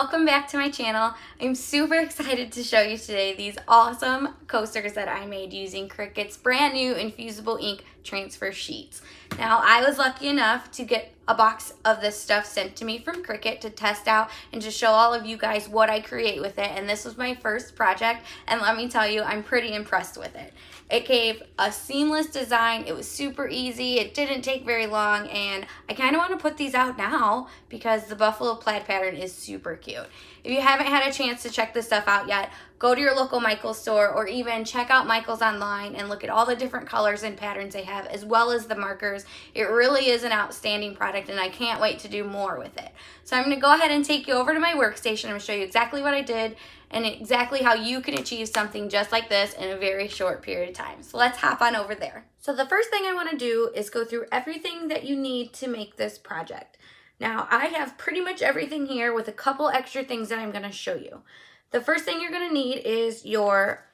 welcome back to my channel. I'm super excited to show you today these awesome coasters that I made using Cricut's brand new Infusible ink transfer sheets. Now, I was lucky enough to get a box of this stuff sent to me from Cricut to test out and to show all of you guys what I create with it, and this was my first project, and let me tell you, I'm pretty impressed with it. It gave a seamless design. It was super easy. It didn't take very long, and I kind of want to put these out now because the Buffalo Plaid pattern is super cute. If you haven't had a chance to check this stuff out yet, go to your local Michaels store or even check out Michaels online and look at all the different colors and patterns they have, as well as the markers. It really is an outstanding product, and I can't wait to do more with it. So I'm going to go ahead and take you over to my workstation. I'm going to show you exactly what I did and exactly how you can achieve something just like this in a very short period of time. So let's hop on over there. So the first thing I want to do is go through everything that you need to make this project. Now, I have pretty much everything here with a couple extra things that I'm going to show you. The first thing you're going to need is your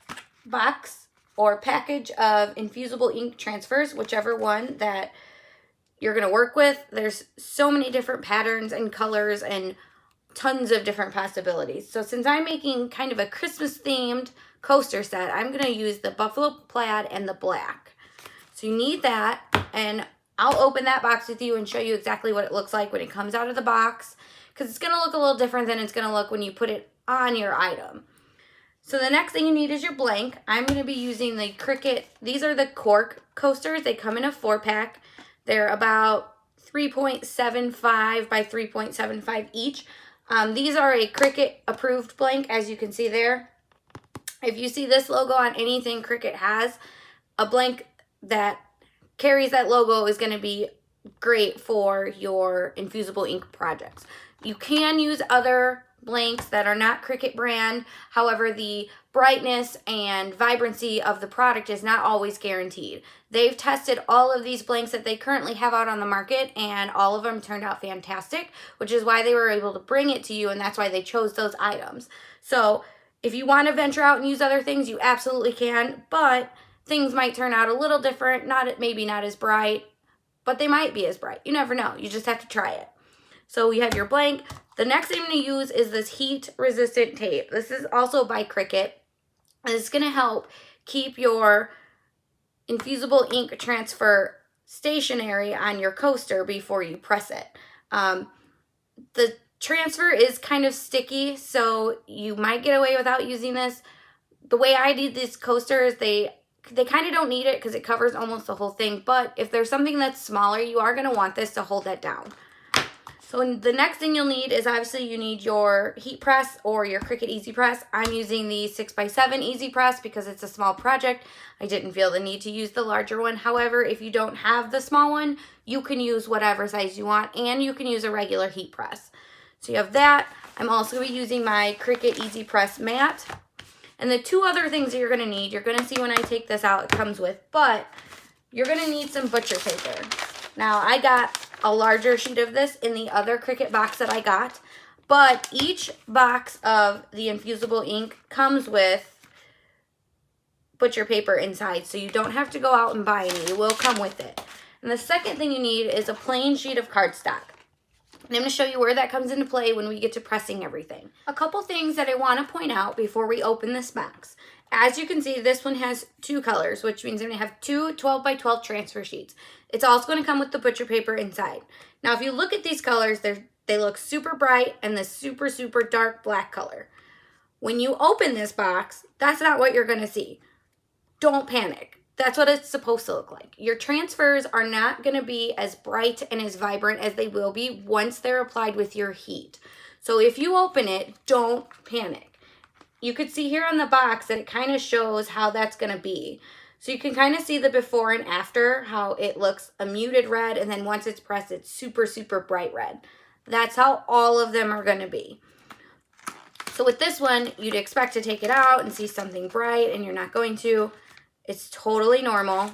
box or package of infusible ink transfers, whichever one that you're going to work with. There's so many different patterns and colors and tons of different possibilities. So since I'm making kind of a Christmas themed coaster set, I'm going to use the Buffalo Plaid and the black. So you need that, and I'll open that box with you and show you exactly what it looks like when it comes out of the box, because it's going to look a little different than it's going to look when you put it on your item. So the next thing you need is your blank. I'm going to be using the Cricut. These are the cork coasters. They come in a 4-pack. They're about 3.75 by 3.75 each. These are a Cricut approved blank, as you can see there. If you see this logo on anything Cricut has, a blank that carries that logo is going to be great for your infusible ink projects. You can use other blanks that are not Cricut brand. However, the brightness and vibrancy of the product is not always guaranteed. They've tested all of these blanks that they currently have out on the market, and all of them turned out fantastic, which is why they were able to bring it to you, and that's why they chose those items. So if you want to venture out and use other things, you absolutely can, but things might turn out a little different, maybe not as bright, but they might be as bright. You never know. You just have to try it. So we have your blank. The next thing I'm going to use is this heat-resistant tape. This is also by Cricut. And it's going to help keep your infusible ink transfer stationary on your coaster before you press it. The transfer is kind of sticky, so you might get away without using this. The way I did these coasters, they kind of don't need it because it covers almost the whole thing. But if there's something that's smaller, you are going to want this to hold that down. So the next thing you'll need is obviously you need your heat press or your Cricut Easy Press. I'm using the 6x7 Easy Press because it's a small project. I didn't feel the need to use the larger one. However, if you don't have the small one, you can use whatever size you want, and you can use a regular heat press. So you have that. I'm also going to be using my Cricut Easy Press mat. And the two other things that you're going to need, you're going to see when I take this out, it comes with, but you're going to need some butcher paper. Now, I got a larger sheet of this in the other Cricut box that I got, but each box of the infusible ink comes with butcher paper inside, so you don't have to go out and buy any. It will come with it. And the second thing you need is a plain sheet of cardstock. And I'm going to show you where that comes into play when we get to pressing everything. A couple things that I want to point out before we open this box. As you can see, this one has two colors, which means I'm going to have two 12 by 12 transfer sheets. It's also going to come with the butcher paper inside. Now, if you look at these colors, they look super bright and this super, super dark black color. When you open this box, that's not what you're going to see. Don't panic. That's what it's supposed to look like. Your transfers are not going to be as bright and as vibrant as they will be once they're applied with your heat. So if you open it, don't panic. You could see here on the box that it kind of shows how that's going to be. So you can kind of see the before and after, how it looks a muted red, and then once it's pressed, it's super, super bright red. That's how all of them are going to be. So with this one, you'd expect to take it out and see something bright, and you're not going to. It's totally normal.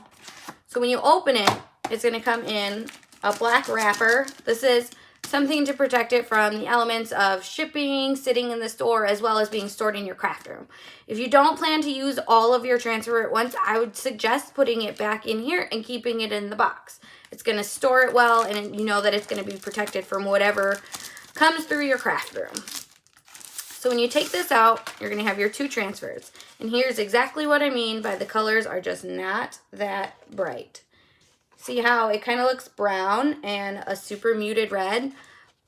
So when you open it, it's going to come in a black wrapper. This is something to protect it from the elements of shipping, sitting in the store, as well as being stored in your craft room. If you don't plan to use all of your transfer at once, I would suggest putting it back in here and keeping it in the box. It's going to store it well, and you know that it's going to be protected from whatever comes through your craft room. So when you take this out, you're gonna have your two transfers. And here's exactly what I mean by the colors are just not that bright. See how it kind of looks brown and a super muted red?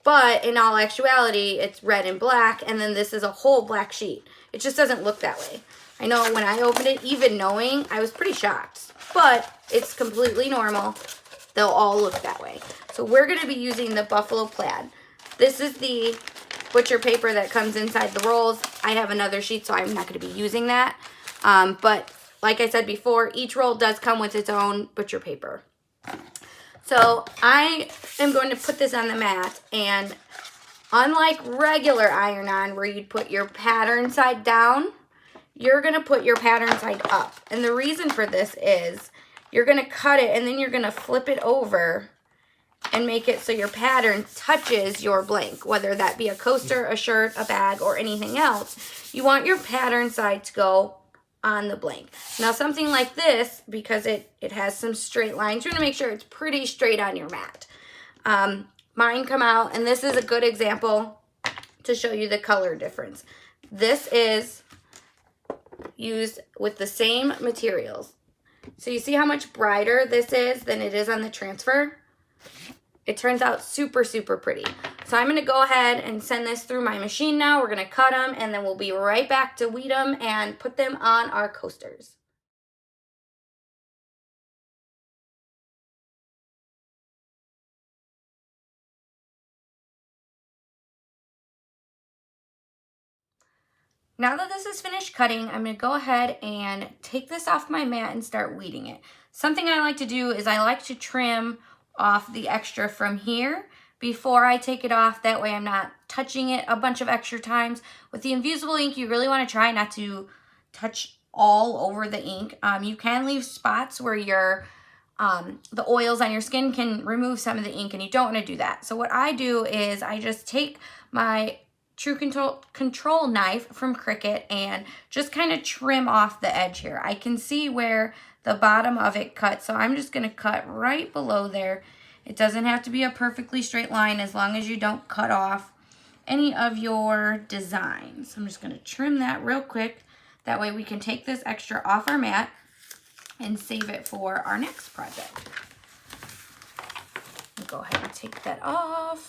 But in all actuality, it's red and black, and then this is a whole black sheet. It just doesn't look that way. I know when I opened it, even knowing, I was pretty shocked. But it's completely normal. They'll all look that way. So we're gonna be using the Buffalo Plaid. This is the butcher paper that comes inside the rolls. I have another sheet, so I'm not going to be using that. But like I said before, each roll does come with its own butcher paper. So I am going to put this on the mat, and unlike regular iron-on where you'd put your pattern side down, you're going to put your pattern side up. And the reason for this is you're going to cut it and then you're going to flip it over and make it so your pattern touches your blank, whether that be a coaster, a shirt, a bag, or anything else. You want your pattern side to go on the blank. Now something like this, because it has some straight lines, you're gonna make sure it's pretty straight on your mat. Mine come out, and this is a good example to show you the color difference. This is used with the same materials. So you see how much brighter this is than it is on the transfer? It turns out super, super pretty. So I'm going to go ahead and send this through my machine now. We're going to cut them, and then we'll be right back to weed them and put them on our coasters. Now that this is finished cutting, I'm going to go ahead and take this off my mat and start weeding it. Something I like to do is I like to trim off the extra from here before I take it off. That way I'm not touching it a bunch of extra times. With the Infusible ink, you really want to try not to touch all over the ink. You can leave spots where your the oils on your skin can remove some of the ink, and you don't want to do that. So what I do is I just take my True Control knife from Cricut and just kind of trim off the edge here. I can see where the bottom of it cuts, so I'm just going to cut right below there. It doesn't have to be a perfectly straight line as long as you don't cut off any of your designs. So I'm just going to trim that real quick. That way we can take this extra off our mat and save it for our next project. I'll go ahead and take that off,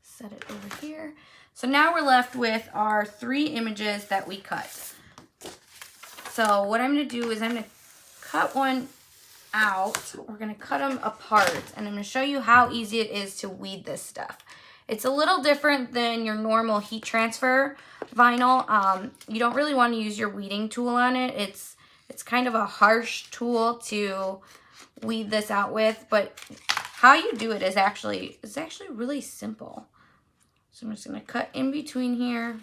set it over here. So now we're left with our 3 images that we cut. So what I'm going to do is I'm going to cut one out. We're going to cut them apart, and I'm going to show you how easy it is to weed this stuff. It's a little different than your normal heat transfer vinyl. You don't really want to use your weeding tool on it. It's kind of a harsh tool to weed this out with, but how you do it is actually really simple. So I'm just going to cut in between here.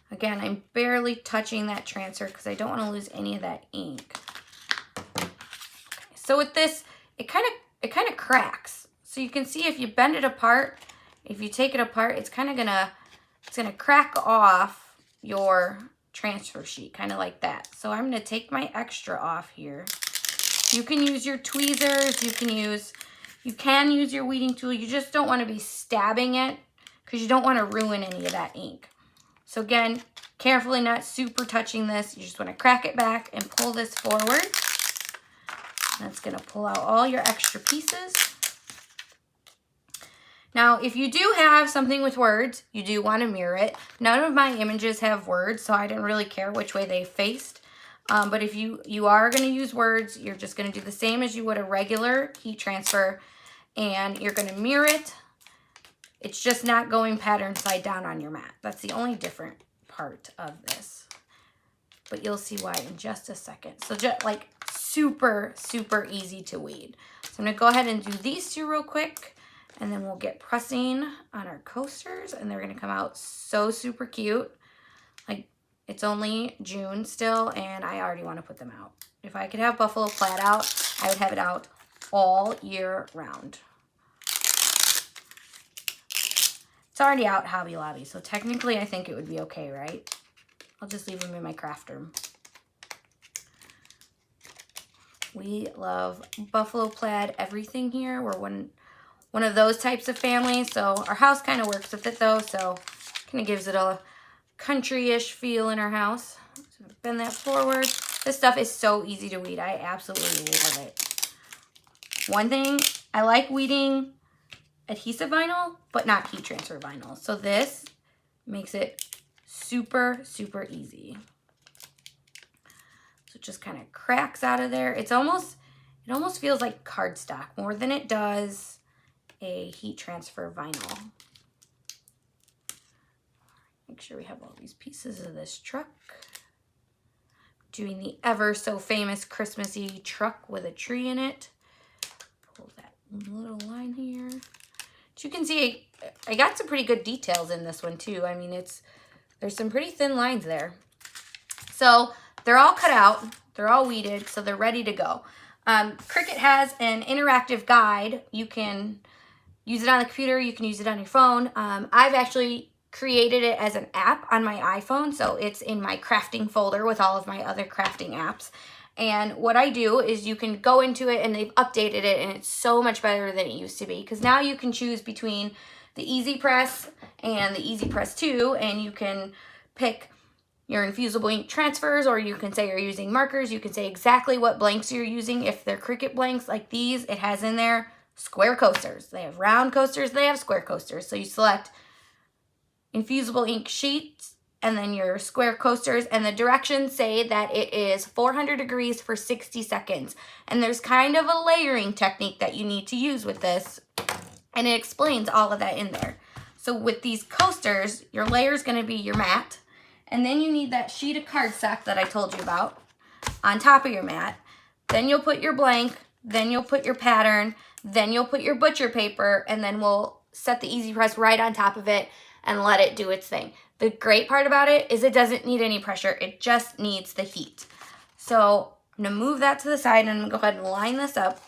Again, I'm barely touching that transfer because I don't want to lose any of that ink. So with this, it kind of cracks. So you can see if you bend it apart, if you take it apart, it's gonna crack off your transfer sheet, kind of like that. So I'm gonna take my extra off here. You can use your tweezers, you can use your weeding tool. You just don't want to be stabbing it because you don't want to ruin any of that ink. So again, carefully not super touching this. You just want to crack it back and pull this forward. That's going to pull out all your extra pieces. Now, if you do have something with words, you do want to mirror it. None of my images have words, so I didn't really care which way they faced. But if you are going to use words, you're just going to do the same as you would a regular heat transfer, and you're going to mirror it. It's just not going pattern side down on your mat. That's the only different part of this. But you'll see why in just a second. So just like super, super easy to weed. So I'm going to go ahead and do these 2 real quick, and then we'll get pressing on our coasters, and they're going to come out so super cute. Like, it's only June still, and I already want to put them out. If I could have Buffalo Plaid out, I would have it out all year round. It's already out Hobby Lobby, so technically I think it would be okay, right? I'll just leave them in my craft room. We love Buffalo Plaid everything here. We're one of those types of families, so our house kind of works with it though, so Kind of gives it a country-ish feel in our house. So bend that forward. This stuff is so easy to weed. I absolutely love it. One thing, I like weeding adhesive vinyl, but not heat transfer vinyl. So this makes it super, super easy. So it just kind of cracks out of there. It almost feels like cardstock more than it does a heat transfer vinyl. Make sure we have all these pieces of this truck. Doing the ever so famous Christmassy truck with a tree in it. Pull that little line here. As you can see, I got some pretty good details in this one too. I mean, there's some pretty thin lines there. So they're all cut out. They're all weeded, so they're ready to go. Cricut has an interactive guide. You can use it on the computer. You can use it on your phone. I've actually created it as an app on my iPhone, so it's in my crafting folder with all of my other crafting apps. And what I do is you can go into it, and they've updated it, and it's so much better than it used to be, because now you can choose between the Easy Press and the Easy Press 2, and you can pick your infusible ink transfers, or you can say you're using markers. You can say exactly what blanks you're using. If they're Cricut blanks like these, it has in there square coasters. They have round coasters, they have square coasters. So you select infusible ink sheets and then your square coasters, and the directions say that it is 400 degrees for 60 seconds. And there's kind of a layering technique that you need to use with this, and it explains all of that in there. So with these coasters, your layer is going to be your mat, and then you need that sheet of cardstock that I told you about on top of your mat. Then you'll put your blank, then you'll put your pattern, then you'll put your butcher paper, and then we'll set the Easy Press right on top of it and let it do its thing. The great part about it is it doesn't need any pressure. It just needs the heat. So I'm gonna move that to the side, and I'm gonna go ahead and line this up.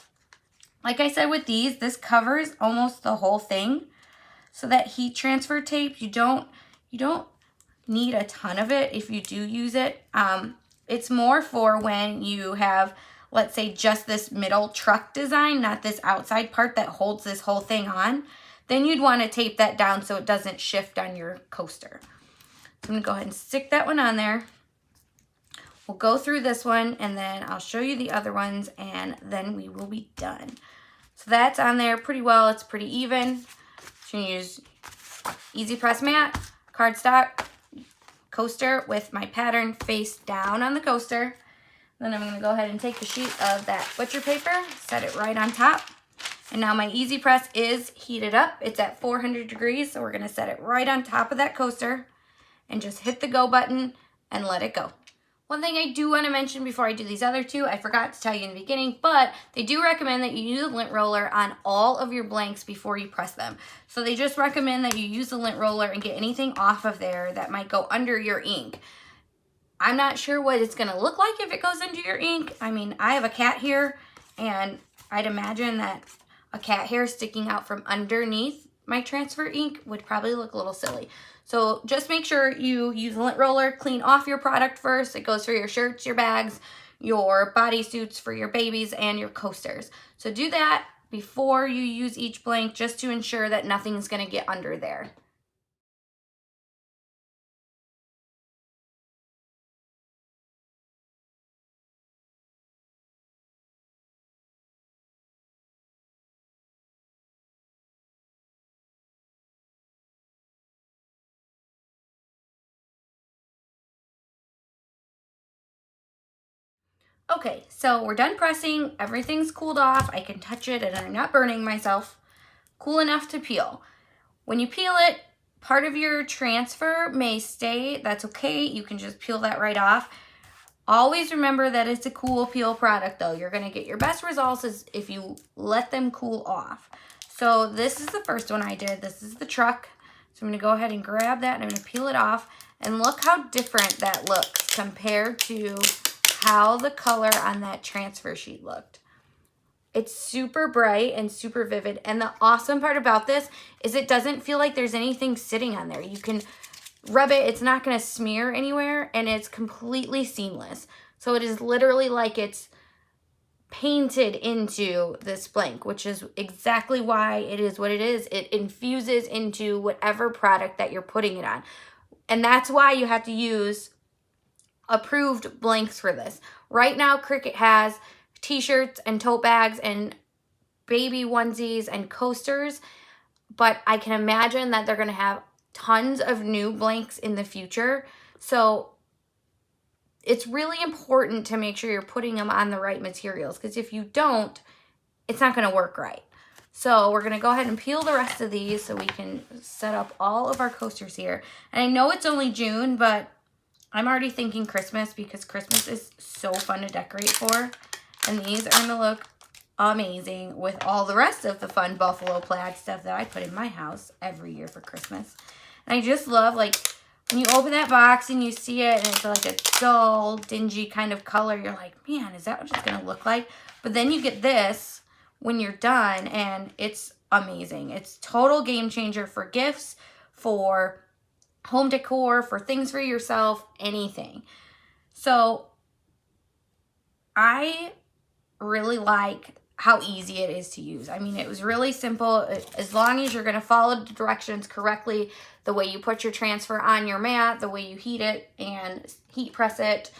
Like I said with these, this covers almost the whole thing. So that heat transfer tape, you don't need a ton of it if you do use it. It's more for when you have, let's say, just this middle truck design, not this outside part that holds this whole thing on. Then you'd want to tape that down so it doesn't shift on your coaster. So I'm going to go ahead and stick that one on there. We'll go through this one, and then I'll show you the other ones, and then we will be done. So that's on there pretty well. It's pretty even. So you can use Easy Press mat, cardstock, coaster with my pattern face down on the coaster. Then I'm going to go ahead and take the sheet of that butcher paper, set it right on top. And now my Easy Press is heated up. It's at 400 degrees, so we're going to set it right on top of that coaster and just hit the go button and let it go. One thing I do want to mention before I do these other two, I forgot to tell you in the beginning, but they do recommend that you use a lint roller on all of your blanks before you press them. So they just recommend that you use the lint roller and get anything off of there that might go under your ink. I'm not sure what it's going to look like if it goes into your ink. I mean, I have a cat here, and I'd imagine that a cat hair sticking out from underneath my transfer ink would probably look a little silly. So just make sure you use a lint roller, clean off your product first. It goes for your shirts, your bags, your bodysuits for your babies, and your coasters. So do that before you use each blank, just to ensure that nothing's going to get under there. Okay, so we're done pressing. Everything's cooled off. I can touch it and I'm not burning myself. Cool enough to peel. When you peel it, part of your transfer may stay. That's okay. You can just peel that right off. Always remember that it's a cool peel product though. You're gonna get your best results is if you let them cool off. So this is the first one I did. This is the truck. So I'm gonna go ahead and grab that and I'm gonna peel it off. And look how different that looks compared to how the color on that transfer sheet looked. It's super bright and super vivid. And the awesome part about this is it doesn't feel like there's anything sitting on there. You can rub it, it's not gonna smear anywhere, and it's completely seamless. So it is literally like it's painted into this blank, which is exactly why it is what it is. It infuses into whatever product that you're putting it on. And that's why you have to use approved blanks for this. Right now, Cricut has t-shirts and tote bags and baby onesies and coasters, but I can imagine that they're going to have tons of new blanks in the future. So it's really important to make sure you're putting them on the right materials, because if you don't, it's not going to work right. So we're going to go ahead and peel the rest of these so we can set up all of our coasters here. And I know it's only June, but I'm already thinking Christmas, because Christmas is so fun to decorate for. And these are going to look amazing with all the rest of the fun Buffalo Plaid stuff that I put in my house every year for Christmas. And I just love, like, when you open that box and you see it and it's like a dull, dingy kind of color, you're like, man, is that what it's going to look like? But then you get this when you're done, and it's amazing. It's total game changer for gifts, for home decor, for things for yourself, anything. So I really like how easy it is to use. I mean, it was really simple. As long as you're going to follow the directions correctly, the way you put your transfer on your mat, the way you heat it and heat press it,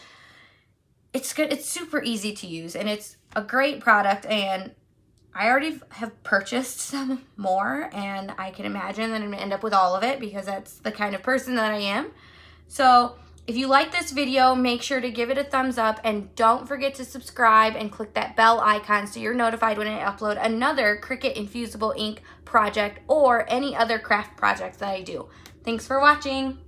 it's good. It's super easy to use, and it's a great product. And I already have purchased some more, and I can imagine that I'm going to end up with all of it, because that's the kind of person that I am. So if you like this video, make sure to give it a thumbs up, and don't forget to subscribe and click that bell icon so you're notified when I upload another Cricut Infusible ink project or any other craft projects that I do. Thanks for watching.